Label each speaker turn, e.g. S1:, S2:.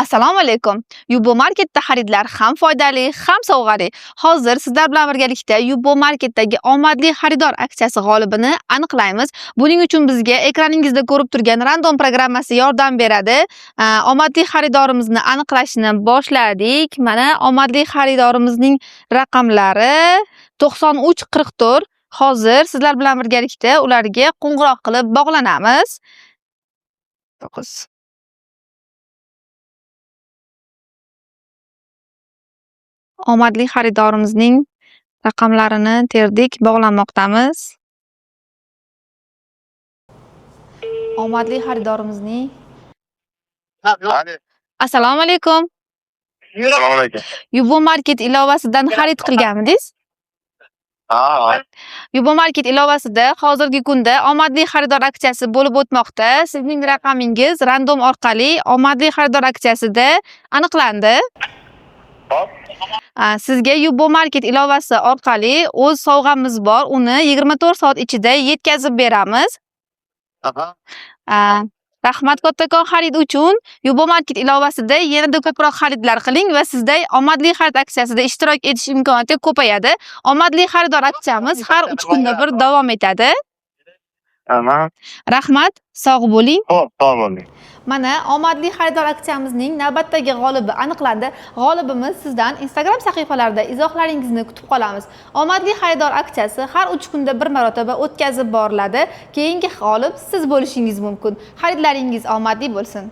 S1: Assalomu alaykum. Yubo Marketda xaridlar ham foydali, ham sovg'ali. Hozir sizlar bilan birgalikda Yubo Marketdagi omadli xaridor aksiyasi g'olibini aniqlaymiz. Buning uchun bizga ekraningizda ko'rib turgan random programmasi yordam beradi. Omadli xaridorimizni aniqlashni boshladik. Mana omadli xaridorimizning raqamlari 9344. Hozir sizlar bilan birgalikda ularga qo'ng'iroq qilib bog'lanamiz. 9 Omadli xaridorimizning raqamlarini terdik, bog'lanmoqdamiz. Omadli xaridorimizning Assalomu alaykum.
S2: Assalomu alaykum.
S1: Yubo Market ilovasidan xarid qilganmidingiz?
S2: Ha.
S1: Yubo Market ilovasida hozirgi kunda omadli xaridor aksiyasi bo'lib o'tmoqda. Sizning raqamingiz random orqali omadli xaridor aksiyasida aniqlandi.
S2: Hop.
S1: Sizga Yubo Market ilovasi orqali o'z sovg'amiz bor. Uni 24 soat ichida yetkazib beramiz.
S2: Aha.
S1: Rahmat kattakon xarid uchun. Yubo Market ilovasida yanada ko'proq xaridlar qiling va sizda omadli xarid aksiyasida ishtirok etish imkoniyati ko'payadi. Omadli xaridor aksiyamiz har 3 kunda bir davom etadi.
S2: Aha.
S1: Rahmat, sog' bo'ling.
S2: Xo'p, sog' bo'ling.
S1: Mana omadli xaridor aksiyamizning navbatdagi g'olibi aniqlandi. G'olibimiz sizdan Instagram sahifalarida izohlaringizni kutib qolamiz. Omadli xaridor aksiyasi har 3 kunda bir marotaba o'tkazib boriladi. Keyingi g'olib siz bo'lishingiz mumkin. Xaridlaringiz omadli bo'lsin.